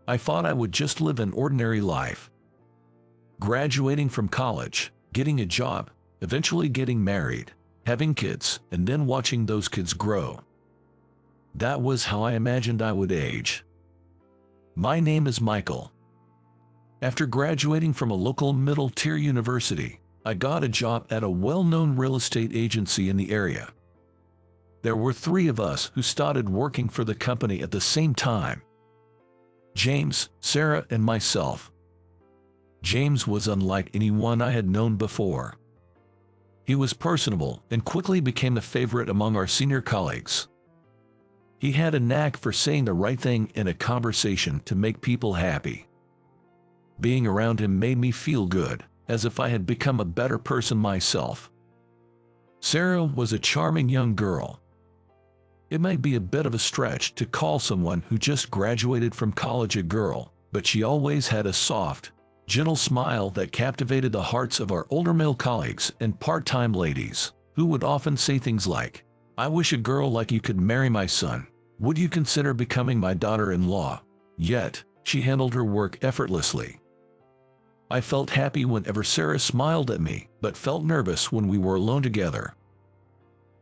I thought I would just live an ordinary life. Graduating from college, getting a job, eventually getting married, having kids, and then watching those kids grow. That was how I imagined I would age. My name is Michael. After graduating from a local middle-tier university, I got a job at a well-known real estate agency in the area. There were 3 of us who started working for the company at the same time: James, Sarah, and myself. James was unlike anyone I had known before. He was personable and quickly became a favorite among our senior colleagues. He had a knack for saying the right thing in a conversation to make people happy. Being around him made me feel good, as if I had become a better person myself. Sarah was a charming young girl. It might be a bit of a stretch to call someone who just graduated from college a girl, but she always had a soft, gentle smile that captivated the hearts of our older male colleagues and part-time ladies, who would often say things like, "I wish a girl like you could marry my son. Would you consider becoming my daughter-in-law?" Yet, she handled her work effortlessly. I felt happy whenever Sarah smiled at me, but felt nervous when we were alone together.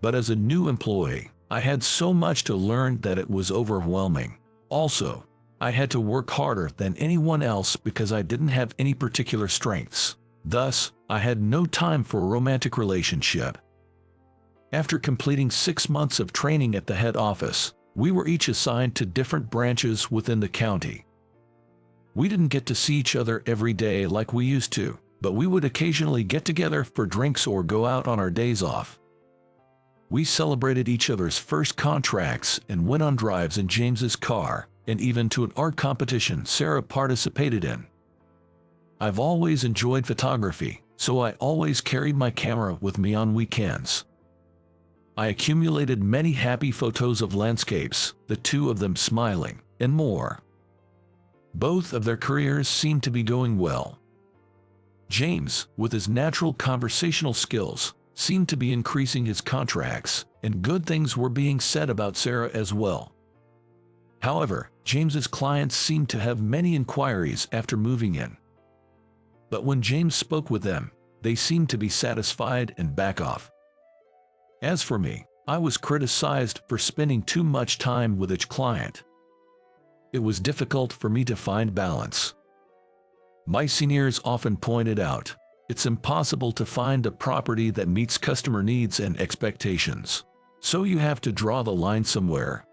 But as a new employee, I had so much to learn that it was overwhelming. Also, I had to work harder than anyone else because I didn't have any particular strengths. Thus, I had no time for a romantic relationship. After completing 6 months of training at the head office, we were each assigned to different branches within the county. We didn't get to see each other every day like we used to, but we would occasionally get together for drinks or go out on our days off. We celebrated each other's first contracts and went on drives in James's car, and even to an art competition Sarah participated in. I've always enjoyed photography, so I always carried my camera with me on weekends. I accumulated many happy photos of landscapes, the 2 of them smiling, and more. Both of their careers seemed to be going well. James, with his natural conversational skills, seemed to be increasing his contracts, and good things were being said about Sarah as well. However, James's clients seemed to have many inquiries after moving in. But when James spoke with them, they seemed to be satisfied and back off. As for me, I was criticized for spending too much time with each client. It was difficult for me to find balance. My seniors often pointed out, it's impossible to find a property that meets customer needs and expectations. So you have to draw the line somewhere.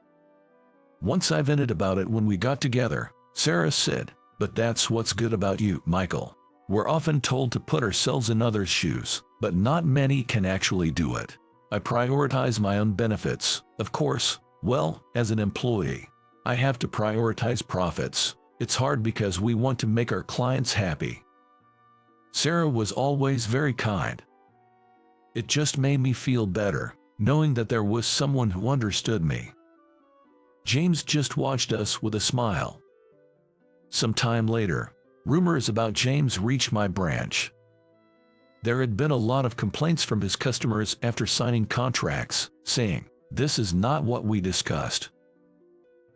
Once I vented about it when we got together, Sarah said, "But that's what's good about you, Michael. We're often told to put ourselves in others' shoes, but not many can actually do it. I prioritize my own benefits, of course. Well, as an employee, I have to prioritize profits. It's hard because we want to make our clients happy." Sarah was always very kind. It just made me feel better, knowing that there was someone who understood me. James just watched us with a smile. Some time later, rumors about James reached my branch. There had been a lot of complaints from his customers after signing contracts, saying, "This is not what we discussed."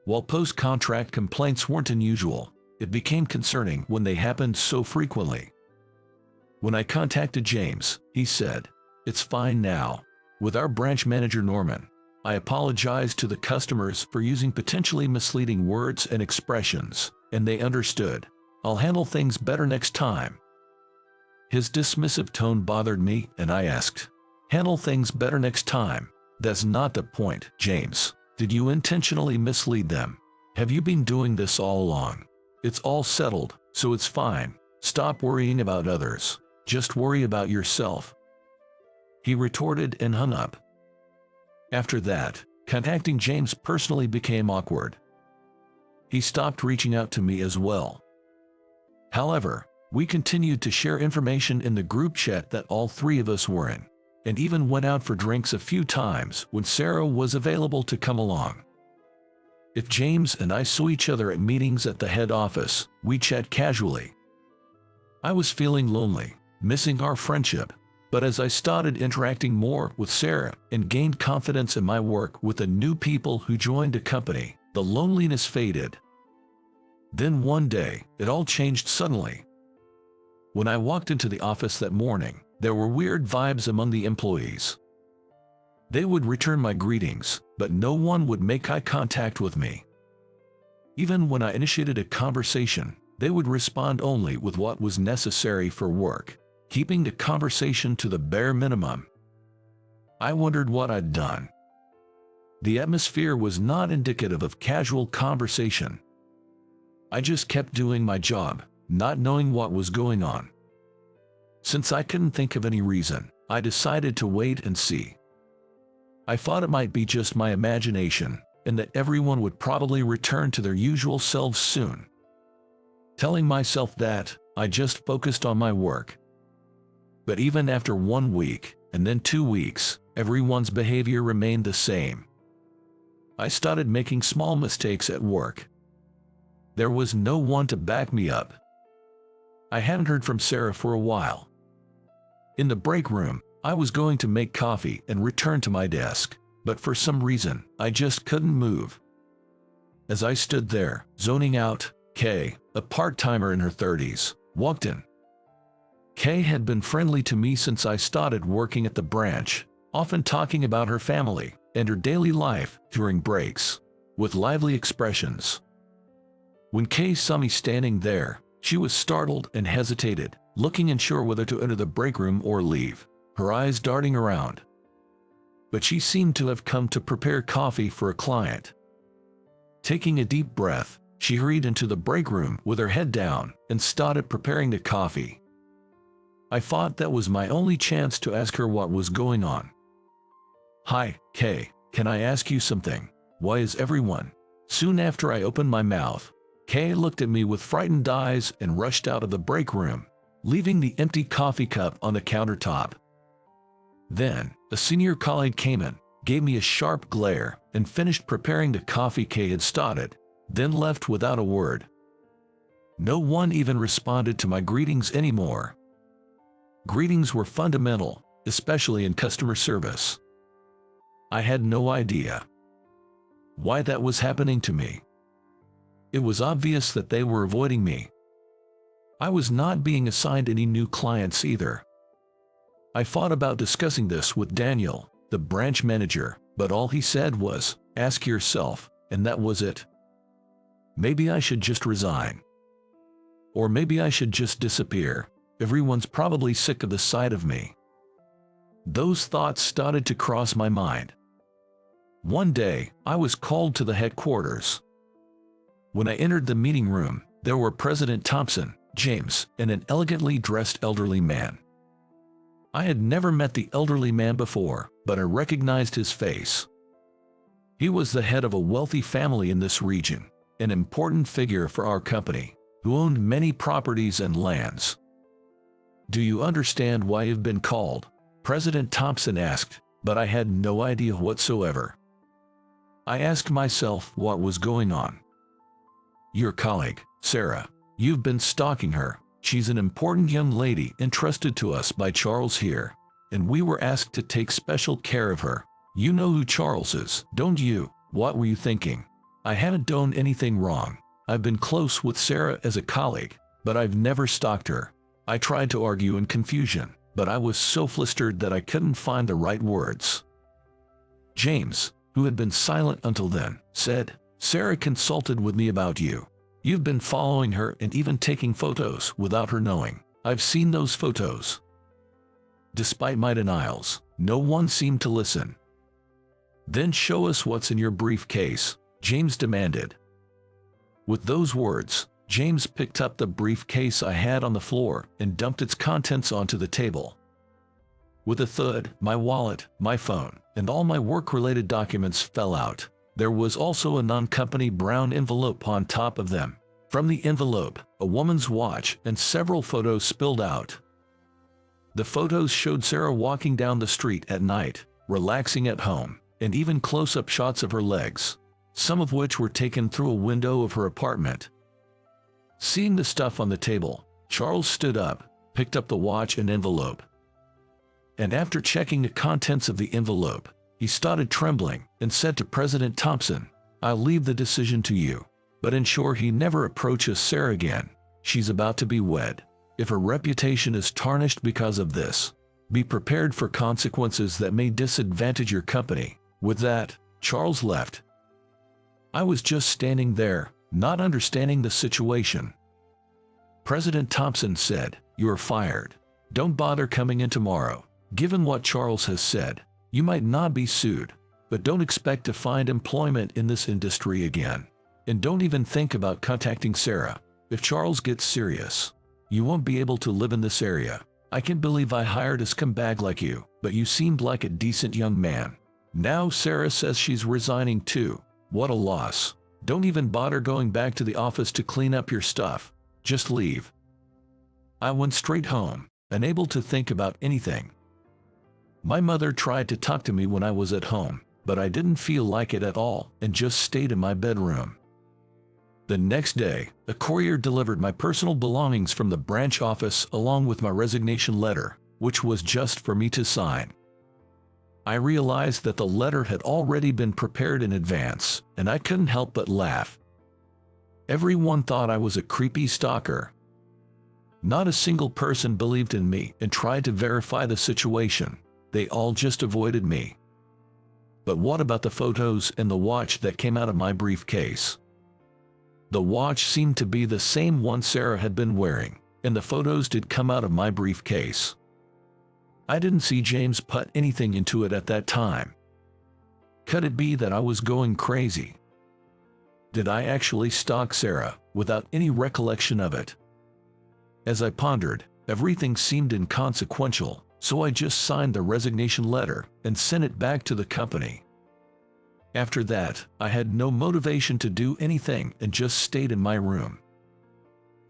While post-contract complaints weren't unusual, it became concerning when they happened so frequently. When I contacted James, he said, "It's fine now. With our branch manager Norman, I apologized to the customers for using potentially misleading words and expressions, and they understood. I'll handle things better next time." His dismissive tone bothered me, and I asked, "Handle things better next time? That's not the point, James. Did you intentionally mislead them? Have you been doing this all along? It's all settled, so it's fine. Stop worrying about others. Just worry about yourself." He retorted and hung up. After that, contacting James personally became awkward. He stopped reaching out to me as well. However, we continued to share information in the group chat that all 3 of us were in, and even went out for drinks a few times when Sarah was available to come along. If James and I saw each other at meetings at the head office, we chat casually. I was feeling lonely, missing our friendship, but as I started interacting more with Sarah and gained confidence in my work with the new people who joined the company, the loneliness faded. Then one day, it all changed suddenly. When I walked into the office that morning, there were weird vibes among the employees. They would return my greetings, but no one would make eye contact with me. Even when I initiated a conversation, they would respond only with what was necessary for work, keeping the conversation to the bare minimum. I wondered what I'd done. The atmosphere was not indicative of casual conversation. I just kept doing my job, not knowing what was going on. Since I couldn't think of any reason, I decided to wait and see. I thought it might be just my imagination, and that everyone would probably return to their usual selves soon. Telling myself that, I just focused on my work. But even after 1 week, and then 2 weeks, everyone's behavior remained the same. I started making small mistakes at work. There was no one to back me up. I hadn't heard from Sarah for a while. In the break room, I was going to make coffee and return to my desk, but for some reason, I just couldn't move. As I stood there, zoning out, Kay, a part-timer in her 30s, walked in. Kay had been friendly to me since I started working at the branch, often talking about her family and her daily life during breaks, with lively expressions. When Kay saw me standing there, she was startled and hesitated, looking unsure whether to enter the break room or leave, her eyes darting around. But she seemed to have come to prepare coffee for a client. Taking a deep breath, she hurried into the break room with her head down and started preparing the coffee. I thought that was my only chance to ask her what was going on. "Hi, Kay, can I ask you something? Why is everyone?" Soon after I opened my mouth, Kay looked at me with frightened eyes and rushed out of the break room, leaving the empty coffee cup on the countertop. Then, a senior colleague came in, gave me a sharp glare, and finished preparing the coffee Kay had started, then left without a word. No one even responded to my greetings anymore. Greetings were fundamental, especially in customer service. I had no idea why that was happening to me. It was obvious that they were avoiding me. I was not being assigned any new clients either. I thought about discussing this with Daniel, the branch manager, but all he said was, "Ask yourself," and that was it. Maybe I should just resign. Or maybe I should just disappear. Everyone's probably sick of the sight of me. Those thoughts started to cross my mind. One day, I was called to the headquarters. When I entered the meeting room, there were President Thompson, James, and an elegantly dressed elderly man. I had never met the elderly man before, but I recognized his face. He was the head of a wealthy family in this region, an important figure for our company, who owned many properties and lands. "Do you understand why you've been called?" President Thompson asked, but I had no idea whatsoever. I asked myself what was going on. "Your colleague, Sarah. You've been stalking her. She's an important young lady entrusted to us by Charles here, and we were asked to take special care of her. You know who Charles is, don't you?" "What were you thinking? I haven't done anything wrong. I've been close with Sarah as a colleague, but I've never stalked her." I tried to argue in confusion, but I was so flustered that I couldn't find the right words. James, who had been silent until then, said, "Sarah consulted with me about you. You've been following her and even taking photos without her knowing. I've seen those photos." Despite my denials, no one seemed to listen. "Then show us what's in your briefcase," James demanded. With those words, James picked up the briefcase I had on the floor and dumped its contents onto the table. With a thud, my wallet, my phone, and all my work-related documents fell out. There was also a non-company brown envelope on top of them. From the envelope, a woman's watch and several photos spilled out. The photos showed Sarah walking down the street at night, relaxing at home, and even close-up shots of her legs, some of which were taken through a window of her apartment. Seeing the stuff on the table, Charles stood up, picked up the watch and envelope. And after checking the contents of the envelope, he started trembling and said to President Thompson, "I'll leave the decision to you. but ensure he never approaches Sarah again. She's about to be wed. If her reputation is tarnished because of this, be prepared for consequences that may disadvantage your company." With that, Charles left. I was just standing there, not understanding the situation. President Thompson said, "You are fired. Don't bother coming in tomorrow." Given what Charles has said, you might not be sued, but don't expect to find employment in this industry again. And don't even think about contacting Sarah. If Charles gets serious, you won't be able to live in this area. I can't believe I hired a scumbag like you, but you seemed like a decent young man. Now Sarah says she's resigning too. What a loss. Don't even bother going back to the office to clean up your stuff. Just leave." I went straight home, unable to think about anything. My mother tried to talk to me when I was at home, but I didn't feel like it at all and just stayed in my bedroom. The next day, a courier delivered my personal belongings from the branch office along with my resignation letter, which was just for me to sign. I realized that the letter had already been prepared in advance, and I couldn't help but laugh. Everyone thought I was a creepy stalker. Not a single person believed in me and tried to verify the situation. They all just avoided me. But what about the photos and the watch that came out of my briefcase? The watch seemed to be the same one Sarah had been wearing, and the photos did come out of my briefcase. I didn't see James put anything into it at that time. Could it be that I was going crazy? Did I actually stalk Sarah without any recollection of it? As I pondered, everything seemed inconsequential, so I just signed the resignation letter and sent it back to the company. After that, I had no motivation to do anything and just stayed in my room.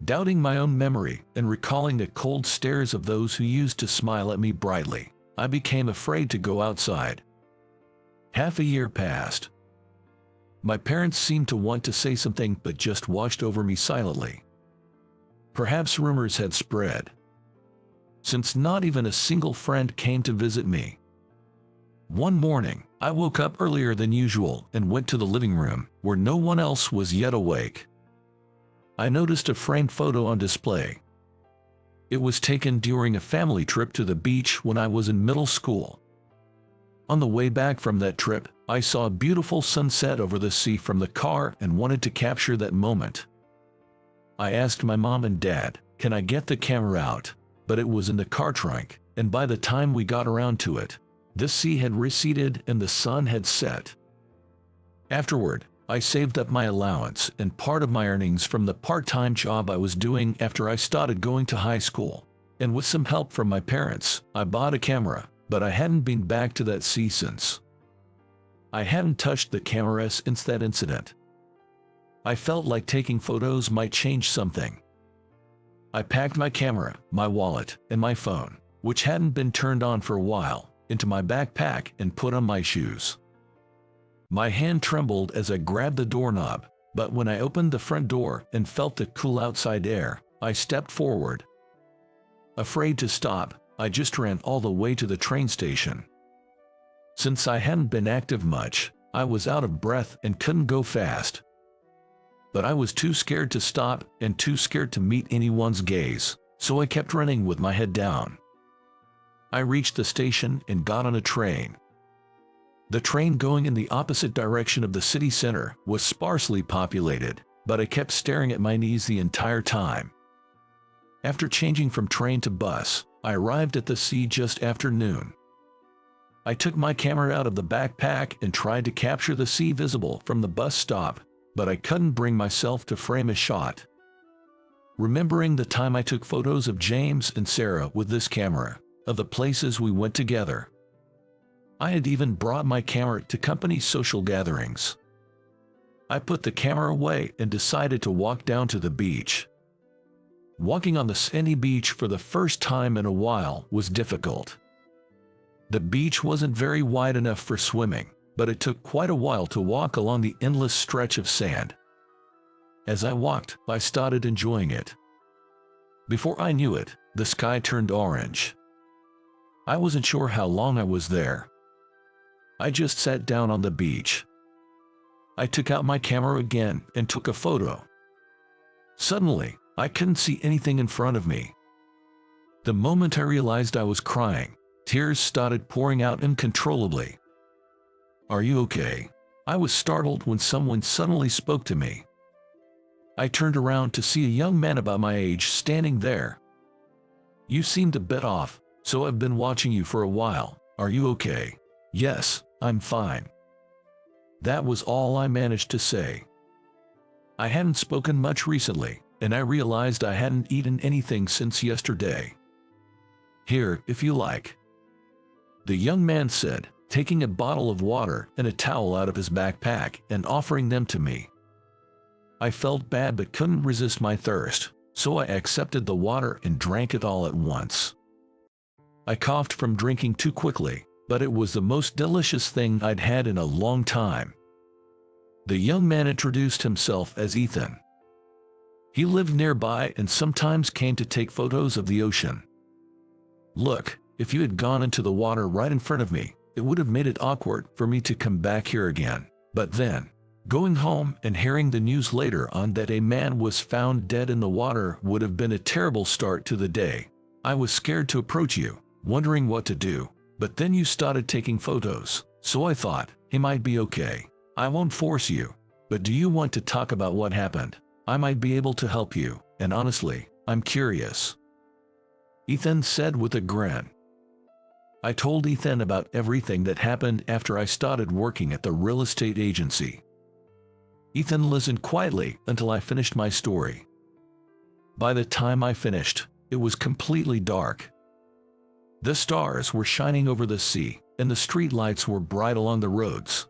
Doubting my own memory and recalling the cold stares of those who used to smile at me brightly, I became afraid to go outside. Half a year passed. My parents seemed to want to say something but just watched over me silently. Perhaps rumors had spread, since not even a single friend came to visit me. One morning, I woke up earlier than usual and went to the living room, where no one else was yet awake. I noticed a framed photo on display. It was taken during a family trip to the beach when I was in middle school. On the way back from that trip, I saw a beautiful sunset over the sea from the car and wanted to capture that moment. I asked my mom and dad, "Can I get the camera out?" But it was in the car trunk, and by the time we got around to it, the sea had receded and the sun had set. Afterward, I saved up my allowance and part of my earnings from the part-time job I was doing after I started going to high school. And with some help from my parents, I bought a camera, but I hadn't been back to that sea since. I hadn't touched the camera since that incident. I felt like taking photos might change something. I packed my camera, my wallet, and my phone, which hadn't been turned on for a while, into my backpack and put on my shoes. My hand trembled as I grabbed the doorknob, but when I opened the front door and felt the cool outside air, I stepped forward. Afraid to stop, I just ran all the way to the train station. Since I hadn't been active much, I was out of breath and couldn't go fast. But I was too scared to stop and too scared to meet anyone's gaze, so I kept running with my head down. I reached the station and got on a train. The train going in the opposite direction of the city center was sparsely populated, but I kept staring at my knees the entire time. After changing from train to bus, I arrived at the sea just after noon. I took my camera out of the backpack and tried to capture the sea visible from the bus stop, but I couldn't bring myself to frame a shot. Remembering the time I took photos of James and Sarah with this camera, of the places we went together. I had even brought my camera to company social gatherings. I put the camera away and decided to walk down to the beach. Walking on the sandy beach for the first time in a while was difficult. The beach wasn't very wide enough for swimming, but it took quite a while to walk along the endless stretch of sand. As I walked, I started enjoying it. Before I knew it, the sky turned orange. I wasn't sure how long I was there. I just sat down on the beach. I took out my camera again and took a photo. Suddenly, I couldn't see anything in front of me. The moment I realized I was crying, tears started pouring out uncontrollably. "Are you okay?" I was startled when someone suddenly spoke to me. I turned around to see a young man about my age standing there. "You seemed a bit off, so I've been watching you for a while. Are you okay?" "Yes, I'm fine." That was all I managed to say. I hadn't spoken much recently, and I realized I hadn't eaten anything since yesterday. "Here, if you like," the young man said, taking a bottle of water and a towel out of his backpack and offering them to me. I felt bad but couldn't resist my thirst, so I accepted the water and drank it all at once. I coughed from drinking too quickly, but it was the most delicious thing I'd had in a long time. The young man introduced himself as Ethan. He lived nearby and sometimes came to take photos of the ocean. "Look, if you had gone into the water right in front of me, it would have made it awkward for me to come back here again. But then, going home and hearing the news later on that a man was found dead in the water would have been a terrible start to the day. I was scared to approach you, wondering what to do, but then you started taking photos, so I thought, he might be okay. I won't force you, but do you want to talk about what happened? I might be able to help you, and honestly, I'm curious," Ethan said with a grin. I told Ethan about everything that happened after I started working at the real estate agency. Ethan listened quietly until I finished my story. By the time I finished, it was completely dark. The stars were shining over the sea, and the street lights were bright along the roads.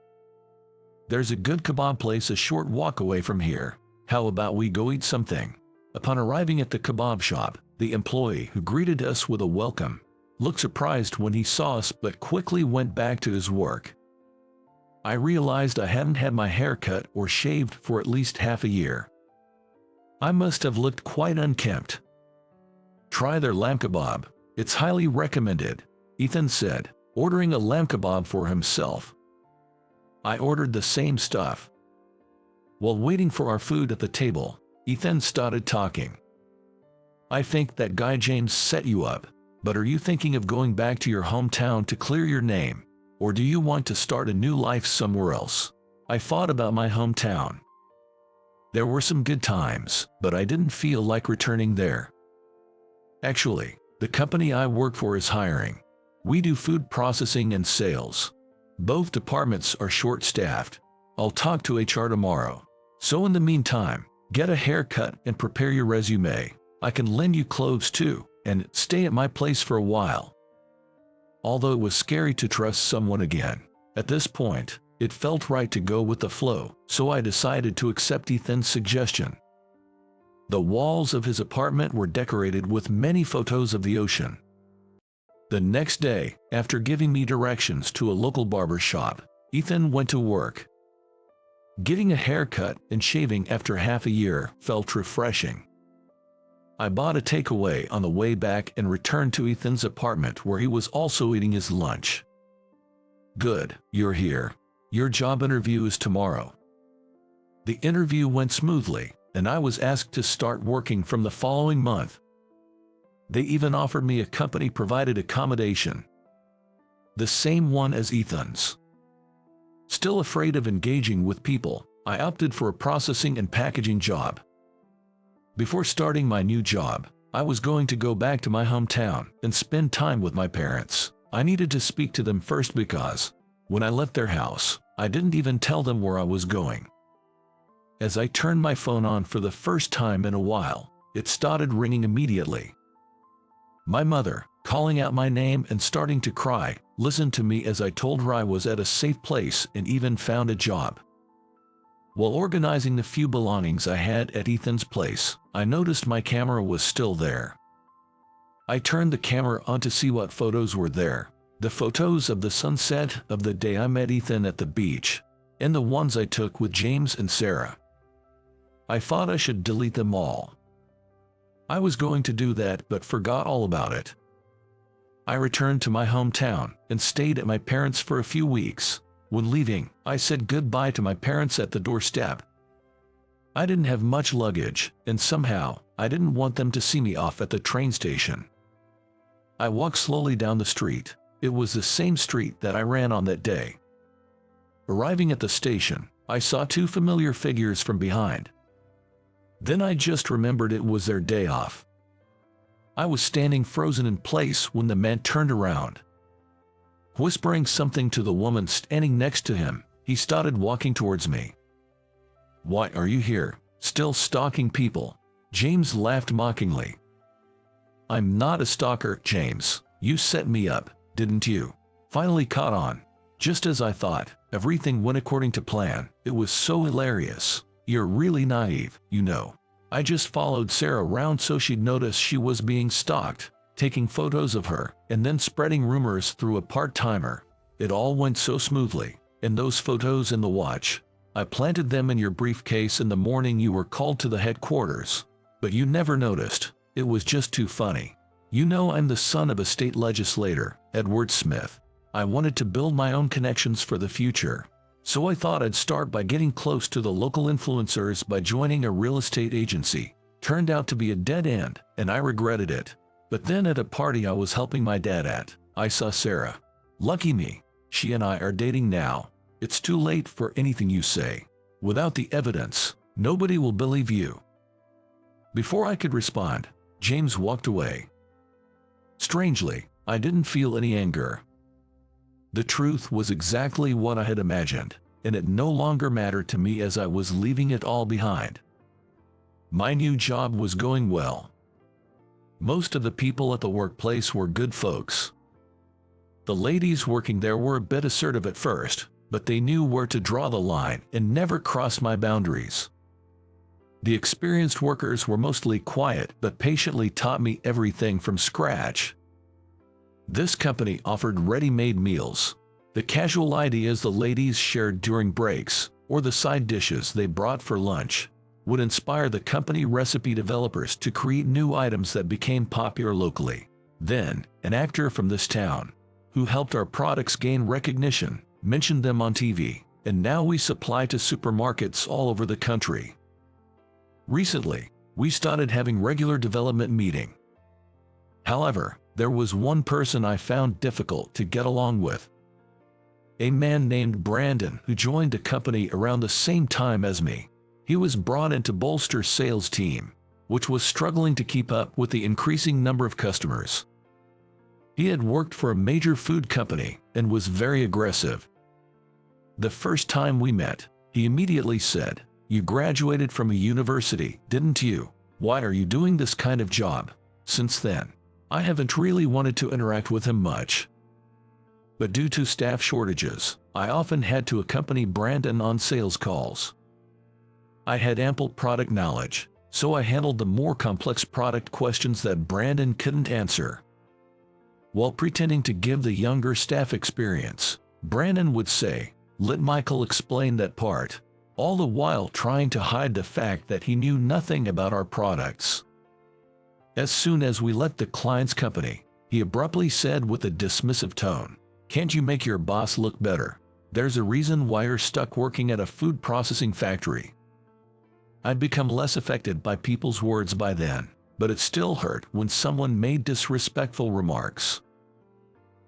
"There's a good kebab place a short walk away from here. How about we go eat something?" Upon arriving at the kebab shop, the employee who greeted us with a welcome looked surprised when he saw us but quickly went back to his work. I realized I hadn't had my hair cut or shaved for at least half a year. I must have looked quite unkempt. "Try their lamb kebab. It's highly recommended," Ethan said, ordering a lamb kebab for himself. I ordered the same stuff. While waiting for our food at the table, Ethan started talking. "I think that guy James set you up. But are you thinking of going back to your hometown to clear your name? Or do you want to start a new life somewhere else?" I thought about my hometown. There were some good times, but I didn't feel like returning there. Actually, the company I work for is hiring. We do food processing and sales. Both departments are short-staffed. I'll talk to HR tomorrow. So in the meantime, get a haircut and prepare your resume. I can lend you clothes too, and stay at my place for a while. Although it was scary to trust someone again, at this point, it felt right to go with the flow, so I decided to accept Ethan's suggestion. The walls of his apartment were decorated with many photos of the ocean. The next day, after giving me directions to a local barber shop, Ethan went to work. Getting a haircut and shaving after half a year felt refreshing. I bought a takeaway on the way back and returned to Ethan's apartment where he was also eating his lunch. "Good, you're here. Your job interview is tomorrow." The interview went smoothly, and I was asked to start working from the following month. They even offered me a company-provided accommodation, the same one as Ethan's. Still afraid of engaging with people, I opted for a processing and packaging job. Before starting my new job, I was going to go back to my hometown and spend time with my parents. I needed to speak to them first because, when I left their house, I didn't even tell them where I was going. As I turned my phone on for the first time in a while, it started ringing immediately. My mother, calling out my name and starting to cry, listened to me as I told her I was at a safe place and even found a job. While organizing the few belongings I had at Ethan's place, I noticed my camera was still there. I turned the camera on to see what photos were there. The photos of the sunset of the day I met Ethan at the beach, and the ones I took with James and Sarah. I thought I should delete them all. I was going to do that but forgot all about it. I returned to my hometown and stayed at my parents' for a few weeks. When leaving, I said goodbye to my parents at the doorstep. I didn't have much luggage, and somehow, I didn't want them to see me off at the train station. I walked slowly down the street. It was the same street that I ran on that day. Arriving at the station, I saw two familiar figures from behind. Then I just remembered it was their day off. I was standing frozen in place when the man turned around. Whispering something to the woman standing next to him, he started walking towards me. "Why are you here, still stalking people?" James laughed mockingly. "I'm not a stalker, James. You set me up, didn't you?" Finally caught on. Just as I thought, everything went according to plan. It was so hilarious. "You're really naive, you know. I just followed Sarah around so she'd notice she was being stalked, taking photos of her, and then spreading rumors through a part-timer. It all went so smoothly, and those photos in the watch. I planted them in your briefcase in the morning you were called to the headquarters. But you never noticed. It was just too funny. You know I'm the son of a state legislator, Edward Smith. I wanted to build my own connections for the future. So I thought I'd start by getting close to the local influencers by joining a real estate agency. Turned out to be a dead end, and I regretted it. But then at a party I was helping my dad at, I saw Sarah. Lucky me. She and I are dating now. It's too late for anything you say. Without the evidence, nobody will believe you." Before I could respond, James walked away. Strangely, I didn't feel any anger. The truth was exactly what I had imagined, and it no longer mattered to me as I was leaving it all behind. My new job was going well. Most of the people at the workplace were good folks. The ladies working there were a bit assertive at first, but they knew where to draw the line and never crossed my boundaries. The experienced workers were mostly quiet but patiently taught me everything from scratch. This company offered ready-made meals, the casual ideas the ladies shared during breaks, or the side dishes they brought for lunch, would inspire the company recipe developers to create new items that became popular locally. Then, an actor from this town, who helped our products gain recognition, mentioned them on TV, and now we supply to supermarkets all over the country. Recently, we started having regular development meetings. However, there was one person I found difficult to get along with. A man named Brandon who joined the company around the same time as me. He was brought in to bolster sales team, which was struggling to keep up with the increasing number of customers. He had worked for a major food company and was very aggressive. The first time we met, he immediately said, "You graduated from a university, didn't you? Why are you doing this kind of job?" Since then, I haven't really wanted to interact with him much. But due to staff shortages, I often had to accompany Brandon on sales calls. I had ample product knowledge, so I handled the more complex product questions that Brandon couldn't answer. While pretending to give the younger staff experience, Brandon would say, "Let Michael explain that part," all the while trying to hide the fact that he knew nothing about our products. As soon as we left the client's company, he abruptly said with a dismissive tone, "Can't you make your boss look better? There's a reason why you're stuck working at a food processing factory." I'd become less affected by people's words by then, but it still hurt when someone made disrespectful remarks.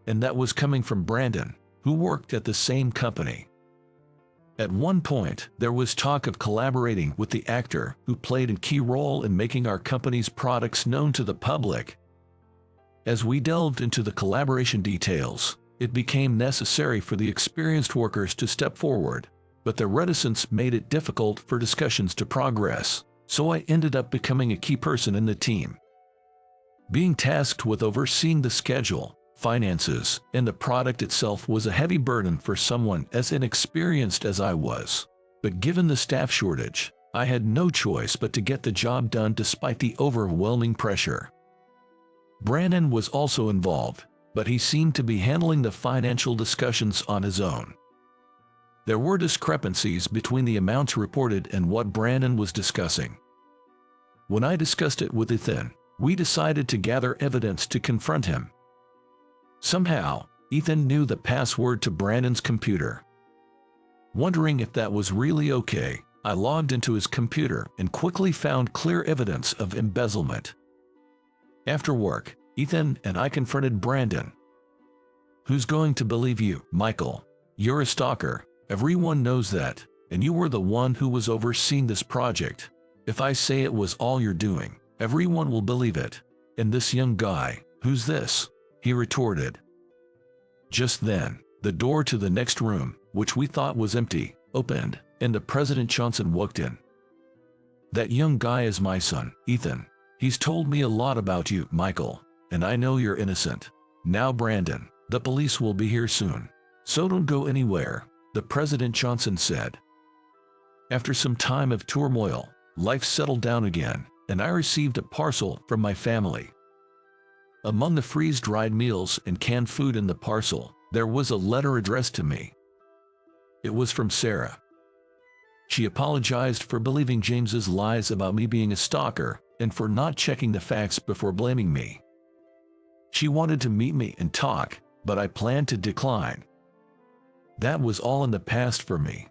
And that was coming from Brandon, who worked at the same company. At one point, there was talk of collaborating with the actor who played a key role in making our company's products known to the public. As we delved into the collaboration details, it became necessary for the experienced workers to step forward, but their reticence made it difficult for discussions to progress, so I ended up becoming a key person in the team. Being tasked with overseeing the schedule, finances, and the product itself was a heavy burden for someone as inexperienced as I was. But given the staff shortage, I had no choice but to get the job done despite the overwhelming pressure. Brandon was also involved, but he seemed to be handling the financial discussions on his own. There were discrepancies between the amounts reported and what Brandon was discussing. When I discussed it with Ethan, we decided to gather evidence to confront him. Somehow, Ethan knew the password to Brandon's computer. Wondering if that was really okay, I logged into his computer and quickly found clear evidence of embezzlement. After work, Ethan and I confronted Brandon. "Who's going to believe you, Michael? You're a stalker. Everyone knows that, and you were the one who was overseeing this project. If I say it was all you're doing, everyone will believe it. And this young guy, who's this?" he retorted. Just then, the door to the next room, which we thought was empty, opened, and the President Johnson walked in. "That young guy is my son, Ethan. He's told me a lot about you, Michael, and I know you're innocent. Now Brandon, the police will be here soon, so don't go anywhere," the President Johnson said. After some time of turmoil, life settled down again, and I received a parcel from my family. Among the freeze-dried meals and canned food in the parcel, there was a letter addressed to me. It was from Sarah. She apologized for believing James's lies about me being a stalker and for not checking the facts before blaming me. She wanted to meet me and talk, but I planned to decline. That was all in the past for me.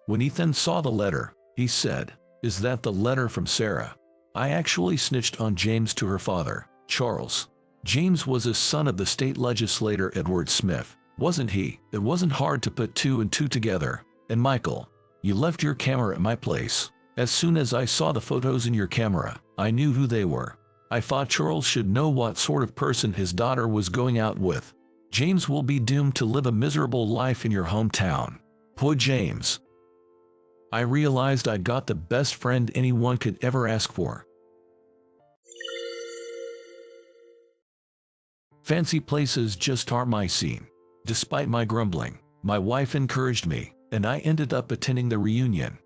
When Ethan saw the letter, he said, "Is that the letter from Sarah?" I actually snitched on James to her father, Charles. James was a son of the state legislator Edward Smith, wasn't he? It wasn't hard to put two and two together. And Michael, you left your camera at my place. As soon as I saw the photos in your camera, I knew who they were. I thought Charles should know what sort of person his daughter was going out with. James will be doomed to live a miserable life in your hometown. Poor James. I realized I got the best friend anyone could ever ask for. Fancy places just aren't my scene. Despite my grumbling, my wife encouraged me, and I ended up attending the reunion.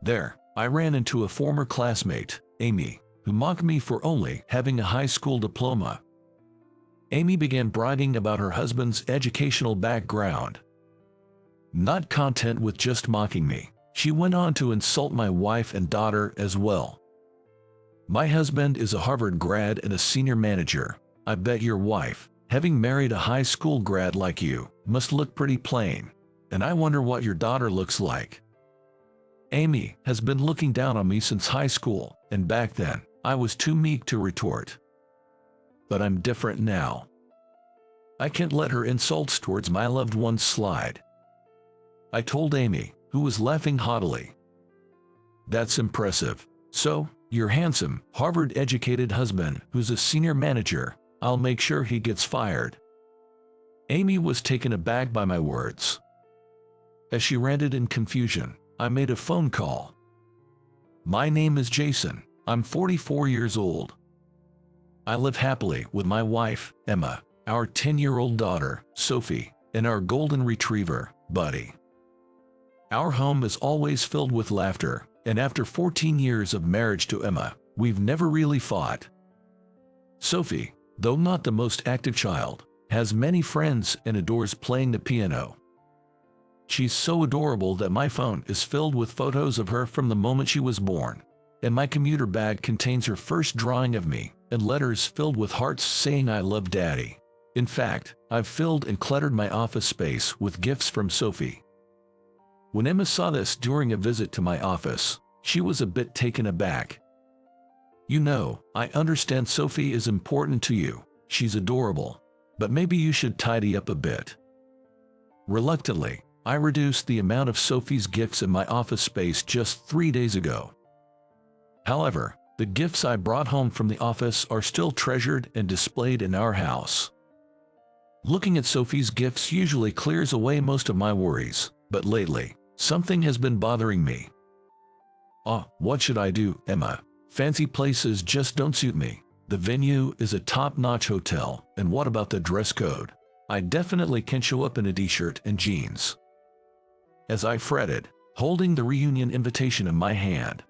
There, I ran into a former classmate, Amy, who mocked me for only having a high school diploma. Amy began bragging about her husband's educational background. Not content with just mocking me, she went on to insult my wife and daughter as well. "My husband is a Harvard grad and a senior manager. I bet your wife, having married a high school grad like you, must look pretty plain. And I wonder what your daughter looks like." Amy has been looking down on me since high school, and back then, I was too meek to retort. But I'm different now. I can't let her insults towards my loved ones slide. I told Amy, who was laughing haughtily. "That's impressive. So, your handsome, Harvard-educated husband, who's a senior manager, I'll make sure he gets fired." Amy was taken aback by my words. As she ranted in confusion, I made a phone call. "My name is Jason. I'm 44 years old. I live happily with my wife, Emma, our 10-year-old daughter, Sophie, and our golden retriever, Buddy. Our home is always filled with laughter, and after 14 years of marriage to Emma, we've never really fought. Sophie, though not the most active child, has many friends and adores playing the piano. She's so adorable that my phone is filled with photos of her from the moment she was born, and my commuter bag contains her first drawing of me and letters filled with hearts saying I love Daddy. In fact, I've filled and cluttered my office space with gifts from Sophie." When Emma saw this during a visit to my office, she was a bit taken aback. "You know, I understand Sophie is important to you. She's adorable. But maybe you should tidy up a bit." Reluctantly, I reduced the amount of Sophie's gifts in my office space just 3 days ago. However, the gifts I brought home from the office are still treasured and displayed in our house. Looking at Sophie's gifts usually clears away most of my worries, but lately, something has been bothering me. What should I do, Emma? Fancy places just don't suit me. The venue is a top-notch hotel, and what about the dress code? I definitely can show up in a t-shirt and jeans. As I fretted, holding the reunion invitation in my hand,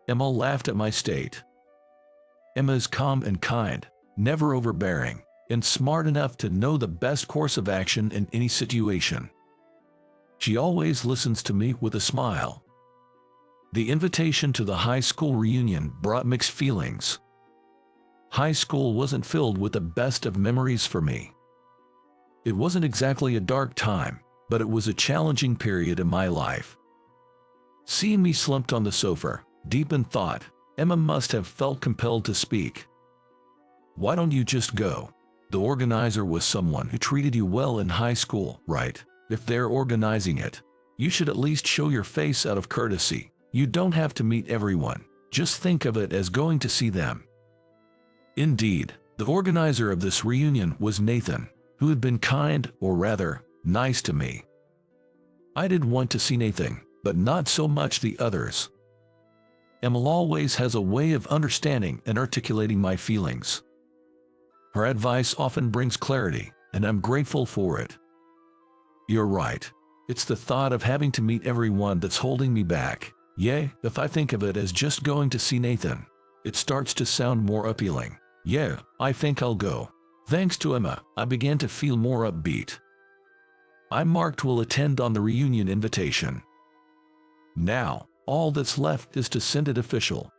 Emma laughed at my state. Emma is calm and kind, never overbearing, and smart enough to know the best course of action in any situation. She always listens to me with a smile. The invitation to the high school reunion brought mixed feelings. High school wasn't filled with the best of memories for me. It wasn't exactly a dark time, but it was a challenging period in my life. Seeing me slumped on the sofa, deep in thought, Emma must have felt compelled to speak. "Why don't you just go? The organizer was someone who treated you well in high school, right? If they're organizing it, you should at least show your face out of courtesy. You don't have to meet everyone. Just think of it as going to see them." Indeed, the organizer of this reunion was Nathan, who had been kind, or rather, nice to me. I did want to see Nathan, but not so much the others. Emma always has a way of understanding and articulating my feelings. Her advice often brings clarity, and I'm grateful for it. You're right. It's the thought of having to meet everyone that's holding me back. Yeah, if I think of it as just going to see Nathan, it starts to sound more appealing. Yeah, I think I'll go. Thanks to Emma, I began to feel more upbeat. I marked will attend on the reunion invitation. Now, all that's left is to send it official.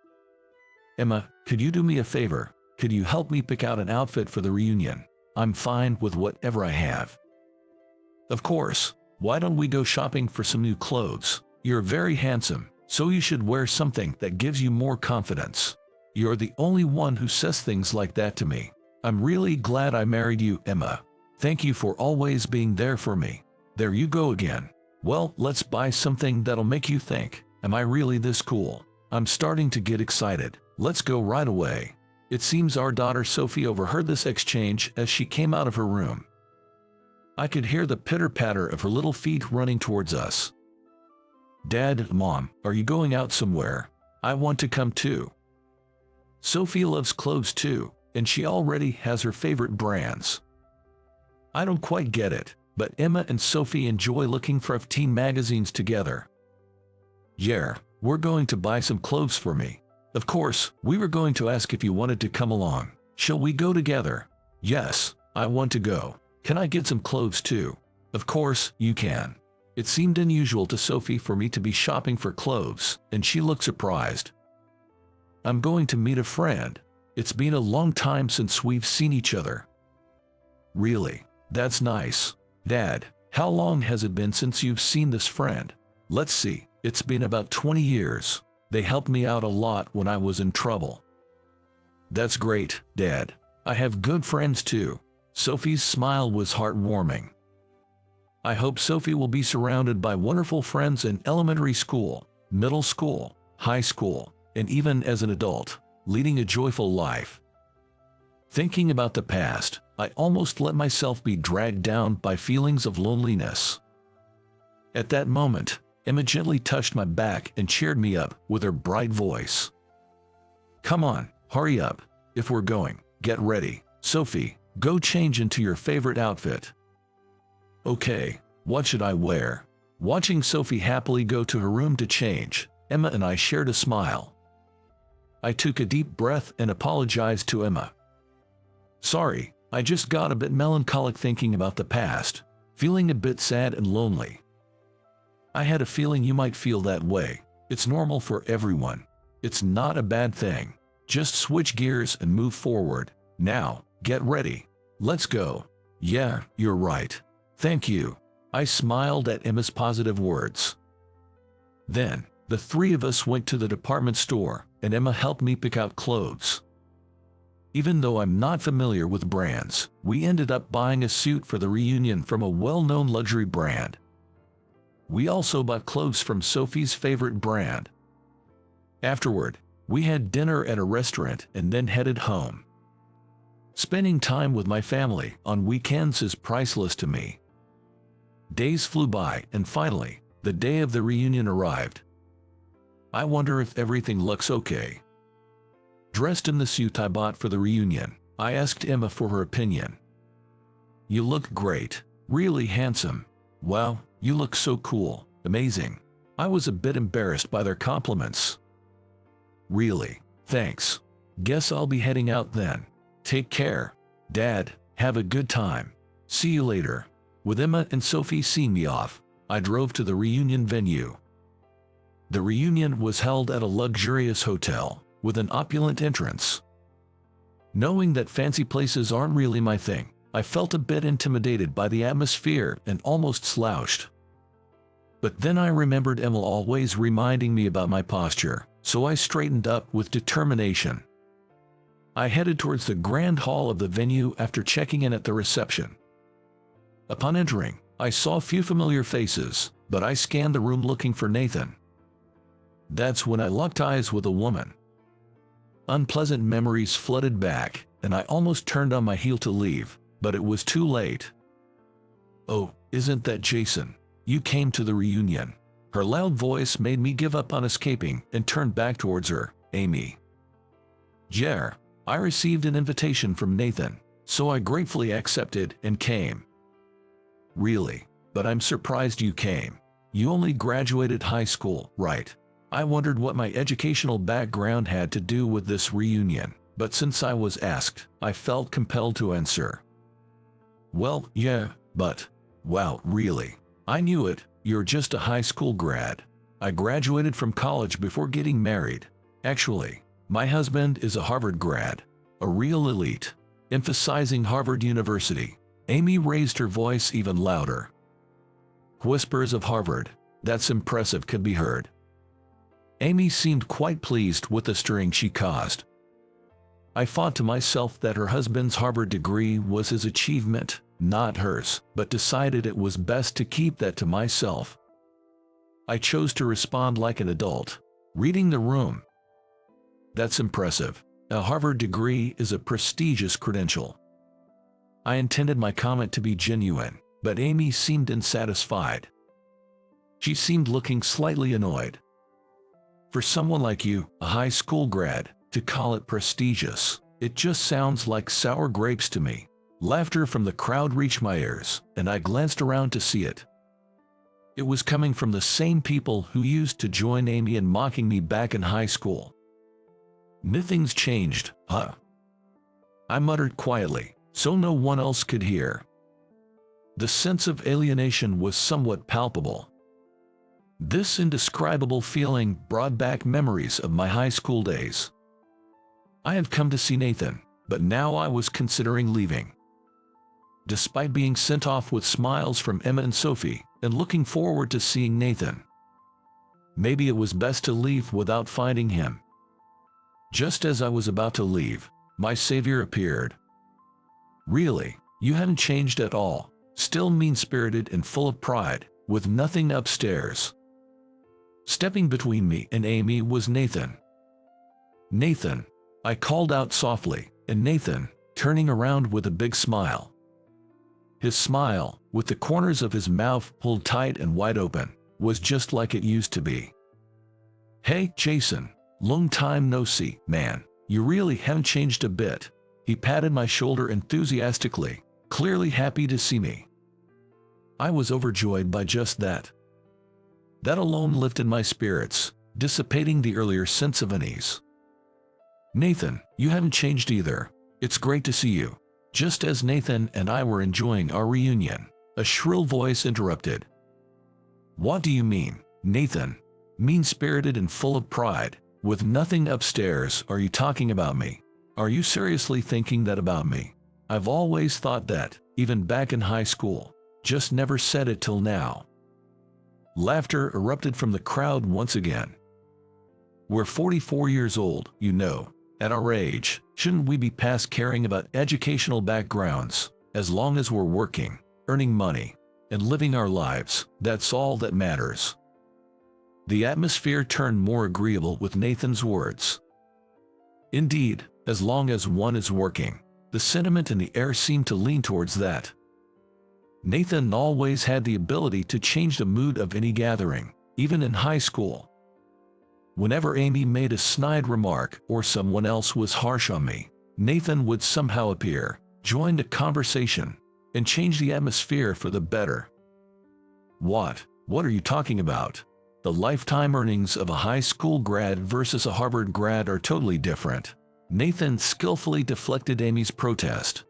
Emma, could you do me a favor? Could you help me pick out an outfit for the reunion? I'm fine with whatever I have. Of course. Why don't we go shopping for some new clothes? You're very handsome, so you should wear something that gives you more confidence. You're the only one who says things like that to me. I'm really glad I married you, Emma. Thank you for always being there for me. There you go again. Well, let's buy something that'll make you think, am I really this cool? I'm starting to get excited. Let's go right away. It seems our daughter Sophie overheard this exchange as she came out of her room. I could hear the pitter-patter of her little feet running towards us. Dad, Mom, are you going out somewhere? I want to come too. Sophie loves clothes too, and she already has her favorite brands. I don't quite get it, but Emma and Sophie enjoy looking for teen magazines together. Yeah, we're going to buy some clothes for me. Of course, we were going to ask if you wanted to come along. Shall we go together? Yes, I want to go. Can I get some clothes too? Of course, you can. It seemed unusual to Sophie for me to be shopping for clothes, and she looked surprised. I'm going to meet a friend. It's been a long time since we've seen each other. Really? That's nice. Dad, how long has it been since you've seen this friend? Let's see, it's been about 20 years. They helped me out a lot when I was in trouble. That's great, Dad. I have good friends too. Sophie's smile was heartwarming. I hope Sophie will be surrounded by wonderful friends in elementary school, middle school, high school, and even as an adult, leading a joyful life. Thinking about the past, I almost let myself be dragged down by feelings of loneliness. At that moment, Emma gently touched my back and cheered me up with her bright voice. Come on, hurry up. If we're going, get ready. Sophie, go change into your favorite outfit. Okay, what should I wear? Watching Sophie happily go to her room to change, Emma and I shared a smile. I took a deep breath and apologized to Emma. Sorry, I just got a bit melancholic thinking about the past, feeling a bit sad and lonely. I had a feeling you might feel that way. It's normal for everyone. It's not a bad thing. Just switch gears and move forward. Now, get ready. Let's go. Yeah, you're right. Thank you. I smiled at Emma's positive words. Then, the three of us went to the department store, and Emma helped me pick out clothes. Even though I'm not familiar with brands, we ended up buying a suit for the reunion from a well-known luxury brand. We also bought clothes from Sophie's favorite brand. Afterward, we had dinner at a restaurant and then headed home. Spending time with my family on weekends is priceless to me. Days flew by, and finally, the day of the reunion arrived. I wonder if everything looks okay. Dressed in the suit I bought for the reunion, I asked Emma for her opinion. You look great. Really handsome. Wow, you look so cool. Amazing. I was a bit embarrassed by their compliments. Really? Thanks. Guess I'll be heading out then. Take care. Dad, have a good time. See you later. With Emma and Sophie seeing me off, I drove to the reunion venue. The reunion was held at a luxurious hotel, with an opulent entrance. Knowing that fancy places aren't really my thing, I felt a bit intimidated by the atmosphere and almost slouched. But then I remembered Emil always reminding me about my posture, so I straightened up with determination. I headed towards the grand hall of the venue after checking in at the reception. Upon entering, I saw a few familiar faces, but I scanned the room looking for Nathan. That's when I locked eyes with a woman. Unpleasant memories flooded back, and I almost turned on my heel to leave, but it was too late. "Oh, isn't that Jason? You came to the reunion." Her loud voice made me give up on escaping and turn back towards her. "Amy." "Yeah, I received an invitation from Nathan, so I gratefully accepted and came." "Really? But I'm surprised you came. You only graduated high school, right?" I wondered what my educational background had to do with this reunion, but since I was asked, I felt compelled to answer. "Well, yeah, but, wow, really? I knew it, you're just a high school grad. I graduated from college before getting married. Actually, my husband is a Harvard grad, a real elite." Emphasizing Harvard University, Amy raised her voice even louder. Whispers of Harvard, that's impressive, could be heard. Amy seemed quite pleased with the stirring she caused. I thought to myself that her husband's Harvard degree was his achievement, not hers, but decided it was best to keep that to myself. I chose to respond like an adult, reading the room. "That's impressive. A Harvard degree is a prestigious credential." I intended my comment to be genuine, but Amy seemed unsatisfied. She seemed looking slightly annoyed. "For someone like you, a high school grad, to call it prestigious, it just sounds like sour grapes to me." Laughter from the crowd reached my ears, and I glanced around to see it. It was coming from the same people who used to join Amy in mocking me back in high school. "Nothing's changed, huh?" I muttered quietly, so no one else could hear. The sense of alienation was somewhat palpable. This indescribable feeling brought back memories of my high school days. I had come to see Nathan, but now I was considering leaving. Despite being sent off with smiles from Emma and Sophie, and looking forward to seeing Nathan. Maybe it was best to leave without finding him. Just as I was about to leave, my savior appeared. "Really, you haven't changed at all, still mean-spirited and full of pride, with nothing upstairs." Stepping between me and Amy was Nathan. "Nathan," I called out softly, and Nathan, turning around with a big smile. His smile, with the corners of his mouth pulled tight and wide open, was just like it used to be. "Hey, Jason, long time no see, man. You really haven't changed a bit." He patted my shoulder enthusiastically, clearly happy to see me. I was overjoyed by just that. That alone lifted my spirits, dissipating the earlier sense of unease. "Nathan, you haven't changed either. It's great to see you." Just as Nathan and I were enjoying our reunion, a shrill voice interrupted. "What do you mean, Nathan? Mean-spirited and full of pride, with nothing upstairs? Are you talking about me? Are you seriously thinking that about me? I've always thought that, even back in high school, just never said it till now." Laughter erupted from the crowd once again. "We're 44 years old, you know. At our age, shouldn't we be past caring about educational backgrounds? As long as we're working, earning money, and living our lives, that's all that matters." The atmosphere turned more agreeable with Nathan's words. Indeed, as long as one is working, the sentiment in the air seemed to lean towards that. Nathan always had the ability to change the mood of any gathering, even in high school. Whenever Amy made a snide remark or someone else was harsh on me, Nathan would somehow appear, join the conversation, and change the atmosphere for the better. What are you talking about? The lifetime earnings of a high school grad versus a Harvard grad are totally different. Nathan skillfully deflected Amy's protest.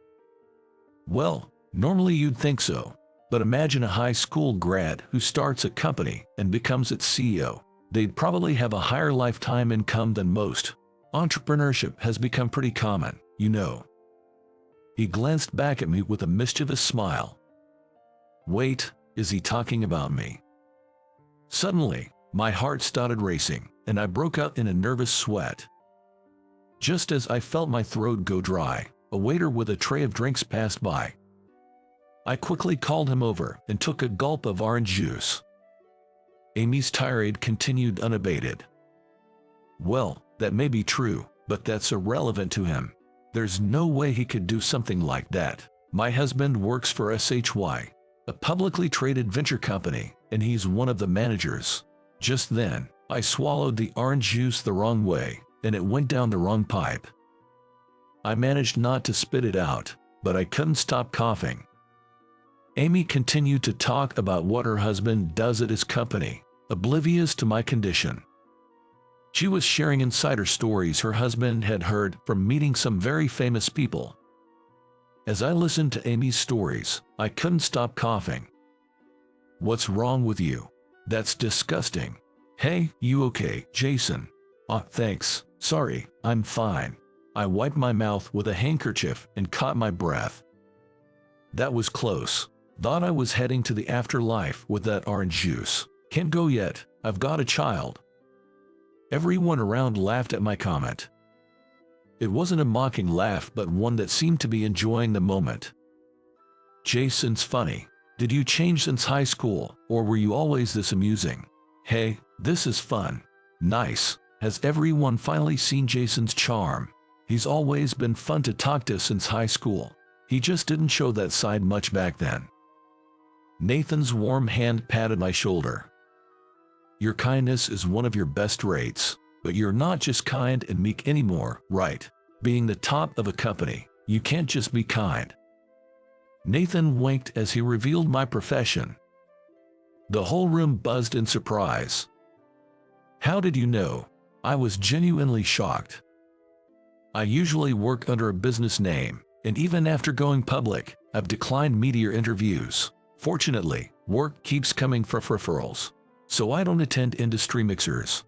"Well, normally you'd think so, but imagine a high school grad who starts a company and becomes its CEO. They'd probably have a higher lifetime income than most. Entrepreneurship has become pretty common, you know." He glanced back at me with a mischievous smile. Wait, is he talking about me? Suddenly, my heart started racing, and I broke out in a nervous sweat. Just as I felt my throat go dry, a waiter with a tray of drinks passed by. I quickly called him over and took a gulp of orange juice. Amy's tirade continued unabated. Well, that may be true, but that's irrelevant to him. There's no way he could do something like that. My husband works for SHY, a publicly traded venture company, and he's one of the managers. Just then, I swallowed the orange juice the wrong way, and it went down the wrong pipe. I managed not to spit it out, but I couldn't stop coughing. Amy continued to talk about what her husband does at his company, oblivious to my condition. She was sharing insider stories her husband had heard from meeting some very famous people. As I listened to Amy's stories, I couldn't stop coughing. What's wrong with you? That's disgusting. Hey, you okay, Jason? Thanks. Sorry, I'm fine. I wiped my mouth with a handkerchief and caught my breath. That was close. Thought I was heading to the afterlife with that orange juice. Can't go yet, I've got a child. Everyone around laughed at my comment. It wasn't a mocking laugh, but one that seemed to be enjoying the moment. Jason's funny. Did you change since high school, or were you always this amusing? Hey, this is fun. Nice. Has everyone finally seen Jason's charm? He's always been fun to talk to since high school. He just didn't show that side much back then. Nathan's warm hand patted my shoulder. Your kindness is one of your best traits, but you're not just kind and meek anymore, right? Being the top of a company, you can't just be kind. Nathan winked as he revealed my profession. The whole room buzzed in surprise. How did you know? I was genuinely shocked. I usually work under a business name, and even after going public, I've declined media interviews. Fortunately, work keeps coming for referrals, so I don't attend industry mixers.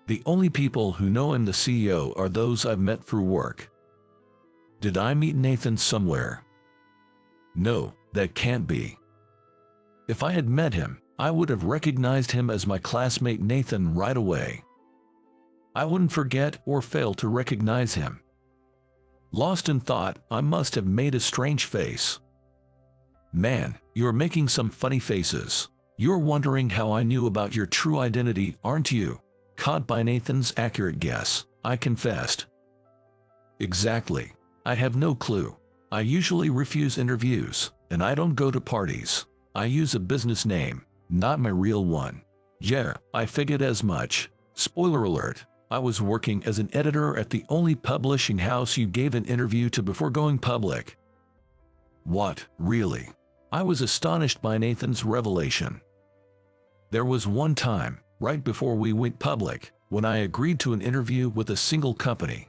The only people who know I'm the CEO are those I've met through work. Did I meet Nathan somewhere? No, that can't be. If I had met him, I would have recognized him as my classmate Nathan right away. I wouldn't forget or fail to recognize him. Lost in thought, I must have made a strange face. Man, you're making some funny faces. You're wondering how I knew about your true identity, aren't you? Caught by Nathan's accurate guess, I confessed. Exactly. I have no clue. I usually refuse interviews, and I don't go to parties. I use a business name, not my real one. Yeah, I figured as much. Spoiler alert, I was working as an editor at the only publishing house you gave an interview to before going public. What, really? I was astonished by Nathan's revelation. There was one time, right before we went public, when I agreed to an interview with a single company.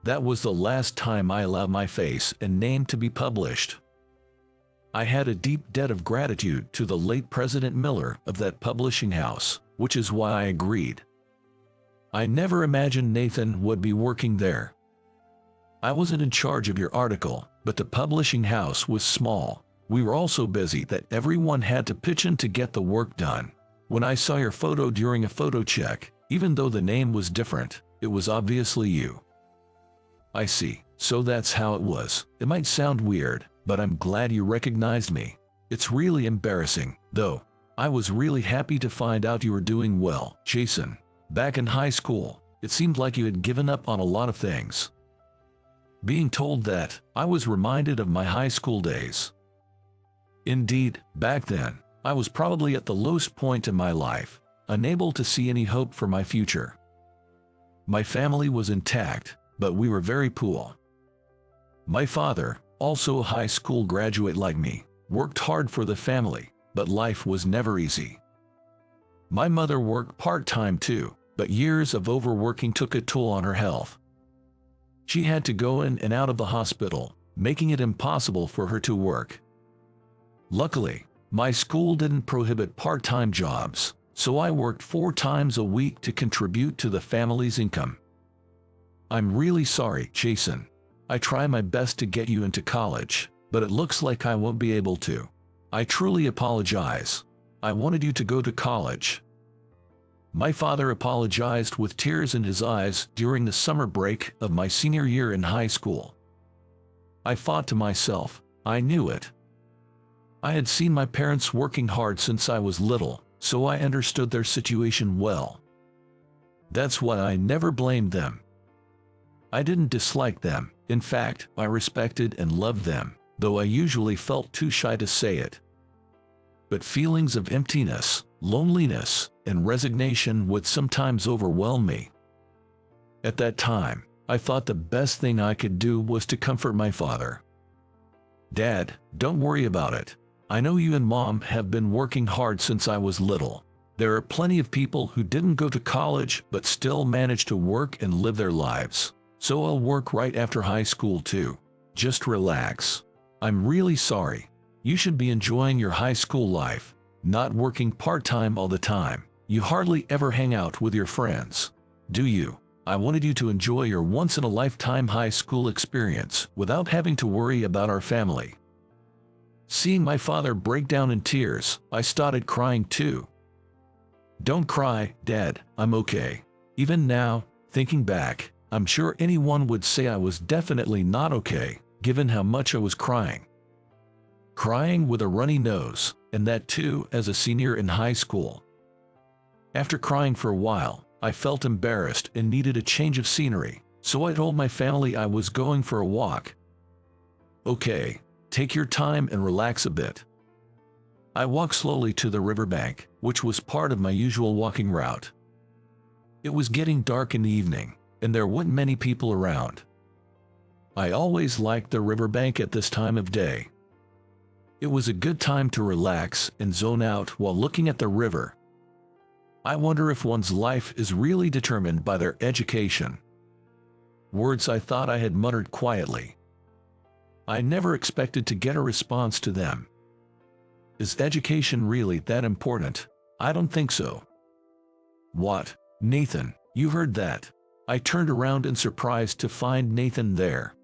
That was the last time I allowed my face and name to be published. I had a deep debt of gratitude to the late President Miller of that publishing house, which is why I agreed. I never imagined Nathan would be working there. I wasn't in charge of your article, but the publishing house was small. We were all so busy that everyone had to pitch in to get the work done. When I saw your photo during a photo check, even though the name was different, it was obviously you. I see, so that's how it was. It might sound weird, but I'm glad you recognized me. It's really embarrassing, though. I was really happy to find out you were doing well, Jason. Back in high school, it seemed like you had given up on a lot of things. Being told that, I was reminded of my high school days. Indeed, back then, I was probably at the lowest point in my life, unable to see any hope for my future. My family was intact, but we were very poor. My father, also a high school graduate like me, worked hard for the family, but life was never easy. My mother worked part-time too, but years of overworking took a toll on her health. She had to go in and out of the hospital, making it impossible for her to work. Luckily, my school didn't prohibit part-time jobs, so I worked 4 times a week to contribute to the family's income. I'm really sorry, Jason. I try my best to get you into college, but it looks like I won't be able to. I truly apologize. I wanted you to go to college." My father apologized with tears in his eyes during the summer break of my senior year in high school. I thought to myself, I knew it. I had seen my parents working hard since I was little, so I understood their situation well. That's why I never blamed them. I didn't dislike them. In fact, I respected and loved them, though I usually felt too shy to say it. But feelings of emptiness, loneliness, and resignation would sometimes overwhelm me. At that time, I thought the best thing I could do was to comfort my father. "Dad, don't worry about it. I know you and Mom have been working hard since I was little. There are plenty of people who didn't go to college but still managed to work and live their lives. So I'll work right after high school too. Just relax. I'm really sorry. You should be enjoying your high school life, not working part-time all the time. You hardly ever hang out with your friends, do you? I wanted you to enjoy your once-in-a-lifetime high school experience without having to worry about our family." Seeing my father break down in tears, I started crying too. "Don't cry, Dad, I'm okay." Even now, thinking back, I'm sure anyone would say I was definitely not okay, given how much I was crying. Crying with a runny nose, and that too as a senior in high school. After crying for a while, I felt embarrassed and needed a change of scenery, so I told my family I was going for a walk. "Okay, take your time and relax a bit." I walked slowly to the riverbank, which was part of my usual walking route. It was getting dark in the evening, and there weren't many people around. I always liked the riverbank at this time of day. It was a good time to relax and zone out while looking at the river. I wonder if one's life is really determined by their education. Words I thought I had muttered quietly. I never expected to get a response to them. Is education really that important? I don't think so. "What, Nathan, you heard that?" I turned around in surprise to find Nathan there.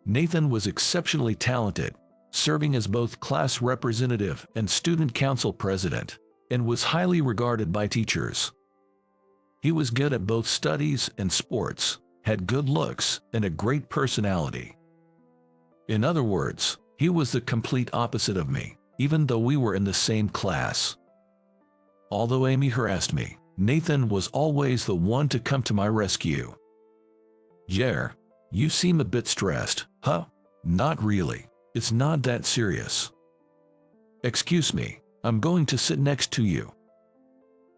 Nathan was exceptionally talented, serving as both class representative and student council president, and was highly regarded by teachers. He was good at both studies and sports, had good looks, and a great personality. In other words, he was the complete opposite of me, even though we were in the same class. Although Amy harassed me, Nathan was always the one to come to my rescue. "Yeah, you seem a bit stressed, huh?" "Not really. It's not that serious." "Excuse me, I'm going to sit next to you."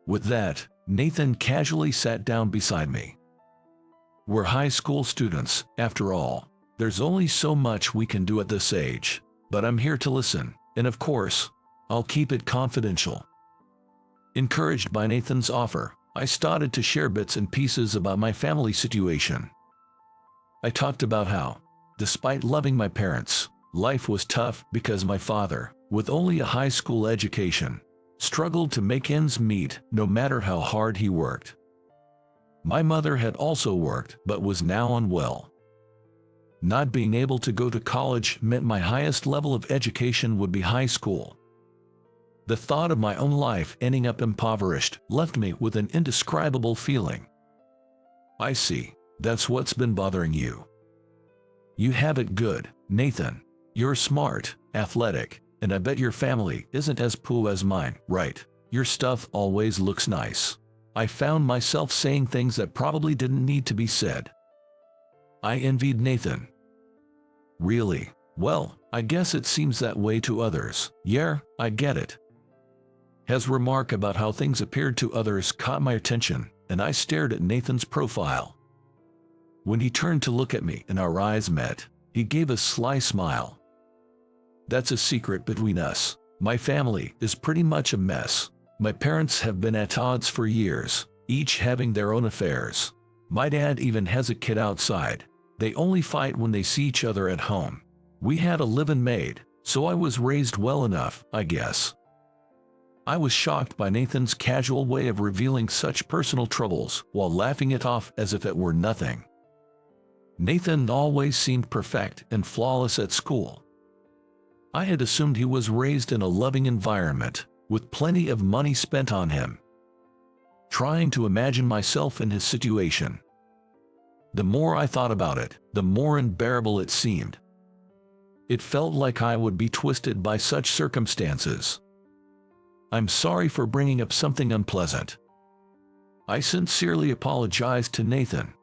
With that, Nathan casually sat down beside me. We're high school students, after all. There's only so much we can do at this age, but I'm here to listen, and of course, I'll keep it confidential. Encouraged by Nathan's offer, I started to share bits and pieces about my family situation. I talked about how, despite loving my parents, life was tough because my father, with only a high school education, struggled to make ends meet no matter how hard he worked. My mother had also worked but was now unwell. Not being able to go to college meant my highest level of education would be high school. The thought of my own life ending up impoverished left me with an indescribable feeling. "I see, that's what's been bothering you. You have it good, Nathan. You're smart, athletic, and I bet your family isn't as poor as mine, right? Your stuff always looks nice." I found myself saying things that probably didn't need to be said. I envied Nathan. "Really? Well, I guess it seems that way to others." "Yeah, I get it." His remark about how things appeared to others caught my attention, and I stared at Nathan's profile. When he turned to look at me and our eyes met, he gave a sly smile. "That's a secret between us. My family is pretty much a mess. My parents have been at odds for years, each having their own affairs. My dad even has a kid outside. They only fight when they see each other at home. We had a live-in maid, so I was raised well enough, I guess." I was shocked by Nathan's casual way of revealing such personal troubles while laughing it off as if it were nothing. Nathan always seemed perfect and flawless at school. I had assumed he was raised in a loving environment, with plenty of money spent on him. Trying to imagine myself in his situation. The more I thought about it, the more unbearable it seemed. It felt like I would be twisted by such circumstances. I'm sorry for bringing up something unpleasant. I sincerely apologized to Nathan.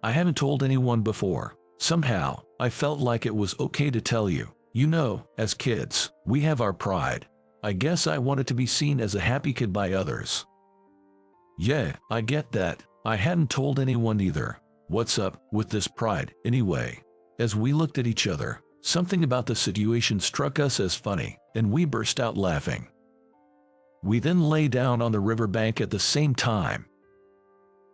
I haven't told anyone before. Somehow, I felt like it was okay to tell you. You know, as kids, we have our pride. I guess I wanted to be seen as a happy kid by others. Yeah, I get that. I hadn't told anyone either. What's up with this pride, anyway? As we looked at each other, something about the situation struck us as funny, and we burst out laughing. We then lay down on the riverbank at the same time.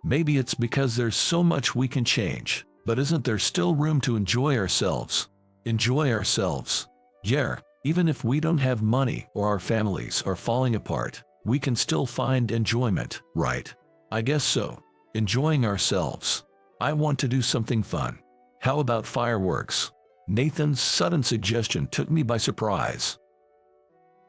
Maybe it's because there's so much we can change, but isn't there still room to enjoy ourselves? Enjoy ourselves. Yeah, even if we don't have money or our families are falling apart, we can still find enjoyment, right? I guess so. Enjoying ourselves. I want to do something fun. How about fireworks? Nathan's sudden suggestion took me by surprise.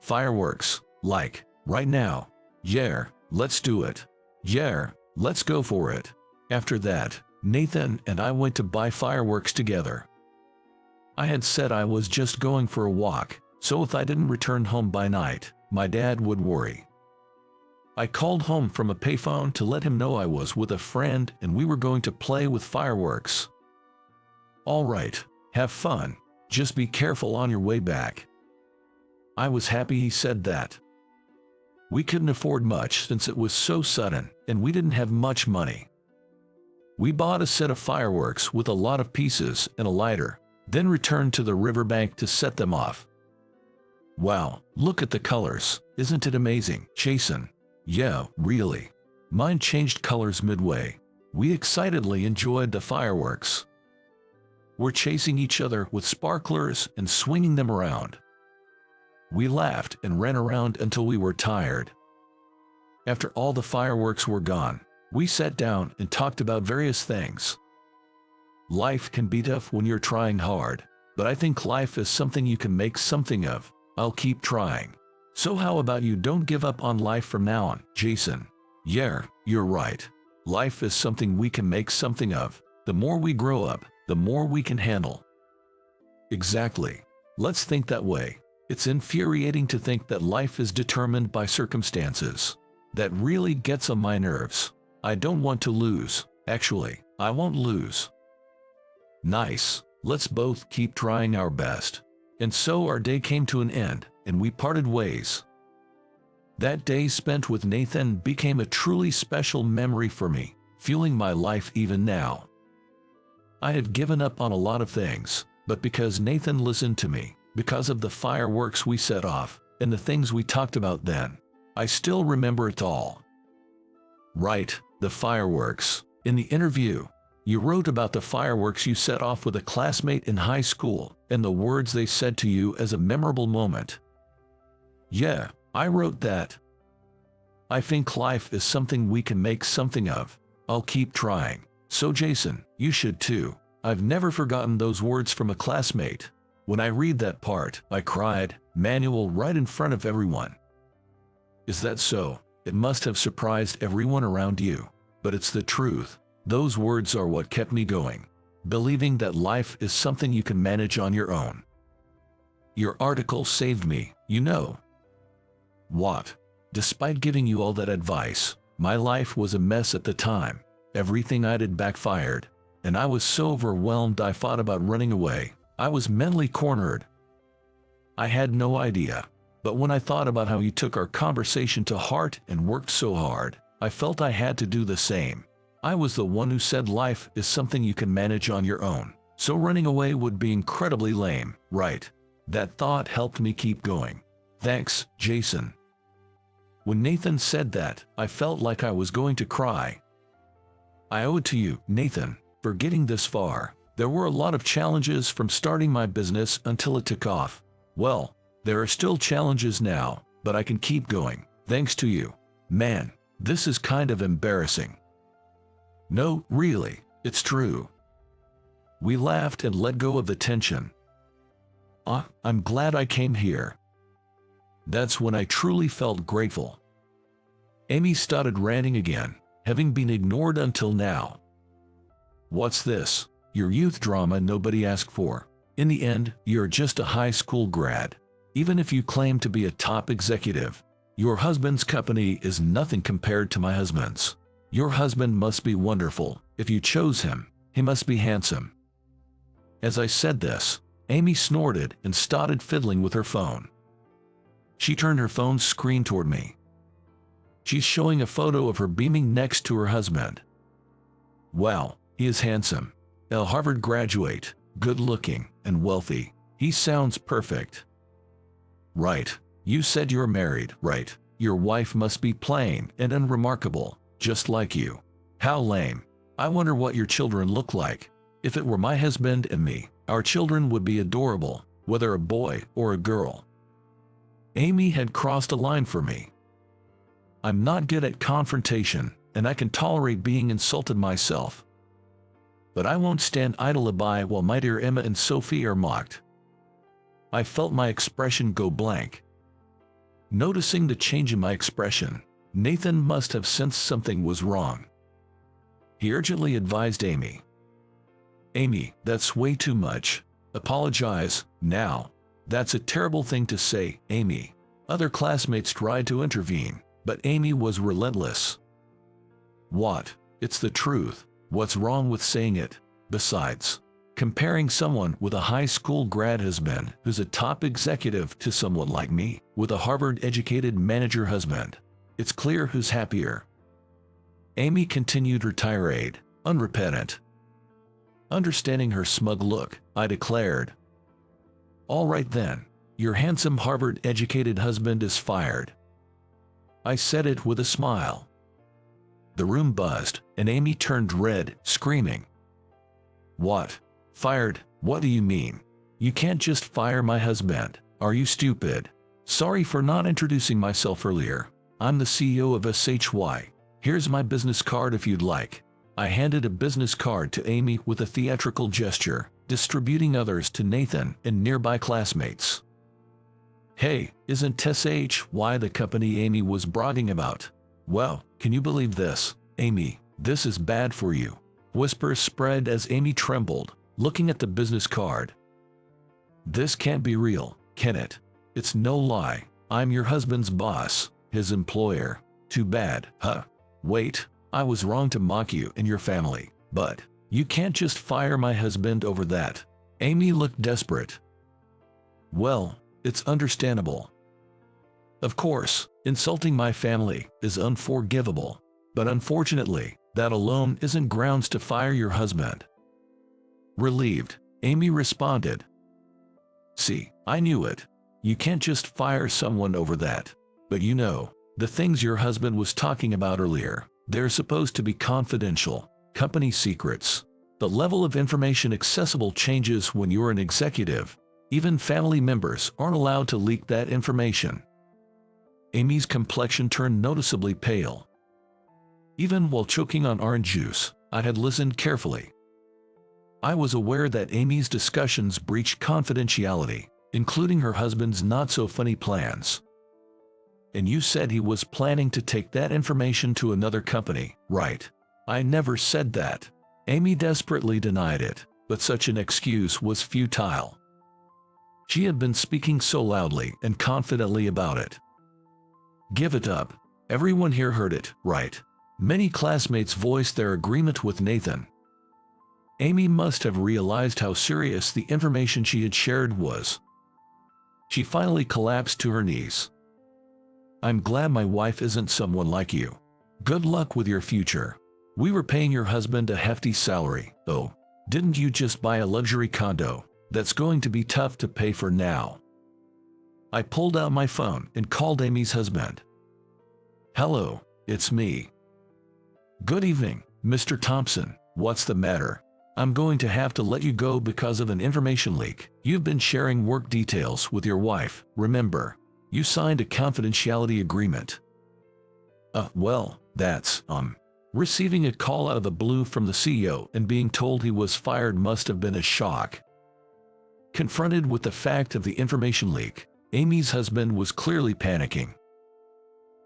Fireworks, like, right now. Yeah, let's do it. Yeah, let's go for it. After that, Nathan and I went to buy fireworks together. I had said I was just going for a walk, so if I didn't return home by night, my dad would worry. I called home from a payphone to let him know I was with a friend and we were going to play with fireworks. All right, have fun. Just be careful on your way back. I was happy he said that. We couldn't afford much since it was so sudden and we didn't have much money. We bought a set of fireworks with a lot of pieces and a lighter, then returned to the riverbank to set them off. Wow, look at the colors. Isn't it amazing, Jason? Yeah, really. Mine changed colors midway. We excitedly enjoyed the fireworks. We're chasing each other with sparklers and swinging them around. We laughed and ran around until we were tired. After all the fireworks were gone, we sat down and talked about various things. Life can be tough when you're trying hard, but I think life is something you can make something of. I'll keep trying. So how about you don't give up on life from now on, Jason? Yeah, you're right. Life is something we can make something of. The more we grow up, the more we can handle. Exactly. Let's think that way. It's infuriating to think that life is determined by circumstances. That really gets on my nerves. I don't want to lose. Actually, I won't lose. Nice. Let's both keep trying our best. And so our day came to an end, and we parted ways. That day spent with Nathan became a truly special memory for me, fueling my life even now. I had given up on a lot of things, but because Nathan listened to me, because of the fireworks we set off, and the things we talked about then, I still remember it all. Right, the fireworks. In the interview, you wrote about the fireworks you set off with a classmate in high school, and the words they said to you as a memorable moment. Yeah, I wrote that. I think life is something we can make something of. I'll keep trying. So Jason, you should too. I've never forgotten those words from a classmate. When I read that part, I cried, Manuel, right in front of everyone. Is that so? It must have surprised everyone around you. But it's the truth. Those words are what kept me going. Believing that life is something you can manage on your own. Your article saved me, you know. What? Despite giving you all that advice, my life was a mess at the time. Everything I did backfired, and I was so overwhelmed I thought about running away. I was mentally cornered. I had no idea, but when I thought about how you took our conversation to heart and worked so hard, I felt I had to do the same. I was the one who said life is something you can manage on your own, so running away would be incredibly lame, right? That thought helped me keep going. Thanks, Jason. When Nathan said that, I felt like I was going to cry. I owe it to you, Nathan, for getting this far. There were a lot of challenges from starting my business until it took off. Well, there are still challenges now, but I can keep going, thanks to you. Man, this is kind of embarrassing. No, really, it's true. We laughed and let go of the tension. I'm glad I came here. That's when I truly felt grateful. Amy started ranting again, having been ignored until now. What's this? Your youth drama nobody asked for. In the end, you're just a high school grad. Even if you claim to be a top executive, your husband's company is nothing compared to my husband's. Your husband must be wonderful. If you chose him, he must be handsome. As I said this, Amy snorted and started fiddling with her phone. She turned her phone's screen toward me. She's showing a photo of her beaming next to her husband. Wow, he is handsome. A Harvard graduate, good-looking, and wealthy. He sounds perfect. Right. You said you're married, right? Your wife must be plain and unremarkable, just like you. How lame. I wonder what your children look like. If it were my husband and me, our children would be adorable, whether a boy or a girl. Amy had crossed a line for me. I'm not good at confrontation, and I can tolerate being insulted myself. But I won't stand idly by while my dear Emma and Sophie are mocked. I felt my expression go blank. Noticing the change in my expression, Nathan must have sensed something was wrong. He urgently advised Amy. Amy, that's way too much. Apologize, now. That's a terrible thing to say, Amy. Other classmates tried to intervene, but Amy was relentless. What? It's the truth. What's wrong with saying it? Besides, comparing someone with a high school grad husband who's a top executive to someone like me with a Harvard-educated manager husband, it's clear who's happier. Amy continued her tirade, unrepentant. Understanding her smug look, I declared, all right then, your handsome Harvard-educated husband is fired. I said it with a smile. The room buzzed, and Amy turned red, screaming. What? Fired? What do you mean? You can't just fire my husband. Are you stupid? Sorry for not introducing myself earlier. I'm the CEO of SHY. Here's my business card if you'd like. I handed a business card to Amy with a theatrical gesture, distributing others to Nathan and nearby classmates. Hey, isn't SHY the company Amy was bragging about? Well, can you believe this, Amy? This is bad for you. Whispers spread as Amy trembled, looking at the business card. This can't be real, can it? It's no lie. I'm your husband's boss, his employer. Too bad, huh? Wait, I was wrong to mock you and your family, but you can't just fire my husband over that. Amy looked desperate. Well, it's understandable. Of course, insulting my family is unforgivable, but unfortunately, that alone isn't grounds to fire your husband. Relieved, Amy responded. See, I knew it. You can't just fire someone over that. But you know, the things your husband was talking about earlier, they're supposed to be confidential, company secrets. The level of information accessible changes when you're an executive. Even family members aren't allowed to leak that information. Amy's complexion turned noticeably pale. Even while choking on orange juice, I had listened carefully. I was aware that Amy's discussions breached confidentiality, including her husband's not-so-funny plans. And you said he was planning to take that information to another company, right? I never said that. Amy desperately denied it, but such an excuse was futile. She had been speaking so loudly and confidently about it. Give it up. Everyone here heard it, right? Many classmates voiced their agreement with Nathan. Amy must have realized how serious the information she had shared was. She finally collapsed to her knees. I'm glad my wife isn't someone like you. Good luck with your future. We were paying your husband a hefty salary, though. Didn't you just buy a luxury condo? That's going to be tough to pay for now. I pulled out my phone and called Amy's husband. Hello, it's me. Good evening, Mr. Thompson. What's the matter? I'm going to have to let you go because of an information leak. You've been sharing work details with your wife, remember? You signed a confidentiality agreement. Well, that's, Receiving a call out of the blue from the CEO and being told he was fired must have been a shock. Confronted with the fact of the information leak, Amy's husband was clearly panicking.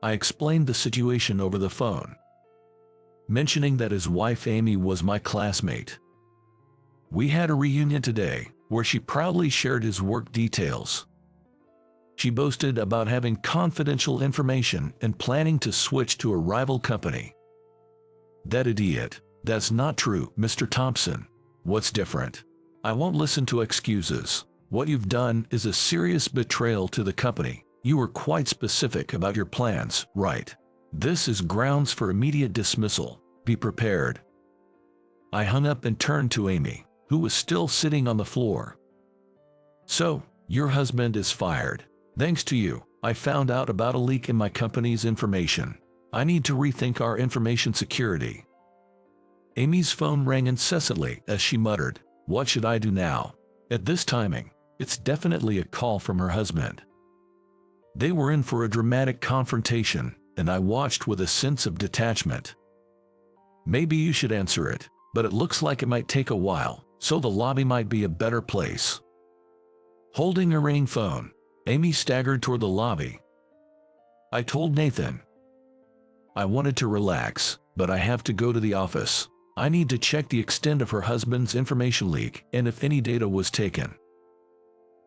I explained the situation over the phone, mentioning that his wife Amy was my classmate. We had a reunion today, where she proudly shared his work details. She boasted about having confidential information and planning to switch to a rival company. That idiot. That's not true, Mr. Thompson. What's different? I won't listen to excuses. What you've done is a serious betrayal to the company. You were quite specific about your plans, right? This is grounds for immediate dismissal. Be prepared. I hung up and turned to Amy, who was still sitting on the floor. So, your husband is fired. Thanks to you, I found out about a leak in my company's information. I need to rethink our information security. Amy's phone rang incessantly as she muttered, "What should I do now?" At this timing, it's definitely a call from her husband. They were in for a dramatic confrontation, and I watched with a sense of detachment. Maybe you should answer it, but it looks like it might take a while, so the lobby might be a better place. Holding a ringing phone, Amy staggered toward the lobby. I told Nathan I wanted to relax, but I have to go to the office. I need to check the extent of her husband's information leak and if any data was taken.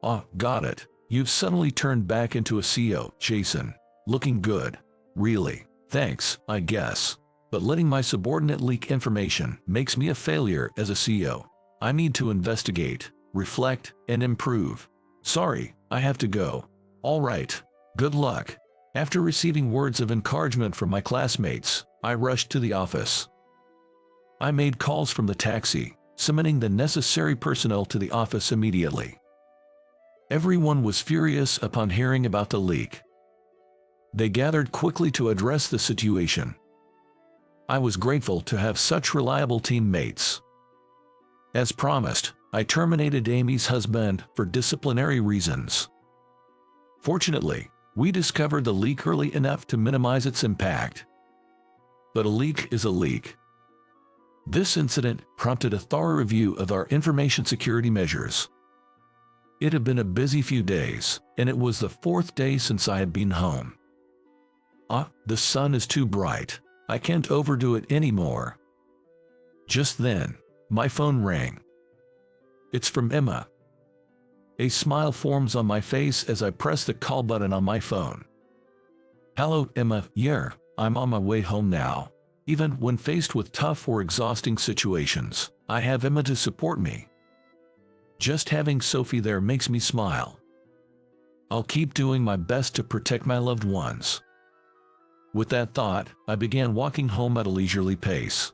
Oh, got it. You've suddenly turned back into a CEO, Jason. Looking good. Really. Thanks, I guess. But letting my subordinate leak information makes me a failure as a CEO. I need to investigate, reflect, and improve. Sorry, I have to go. All right. Good luck. After receiving words of encouragement from my classmates, I rushed to the office. I made calls from the taxi, summoning the necessary personnel to the office immediately. Everyone was furious upon hearing about the leak. They gathered quickly to address the situation. I was grateful to have such reliable teammates. As promised, I terminated Amy's husband for disciplinary reasons. Fortunately, we discovered the leak early enough to minimize its impact. But a leak is a leak. This incident prompted a thorough review of our information security measures. It had been a busy few days, and it was the 4th day since I had been home. The sun is too bright. I can't overdo it anymore. Just then, my phone rang. It's from Emma. A smile forms on my face as I press the call button on my phone. Hello, Emma. Yeah, I'm on my way home now. Even when faced with tough or exhausting situations, I have Emma to support me. Just having Sophie there makes me smile. I'll keep doing my best to protect my loved ones. With that thought, I began walking home at a leisurely pace.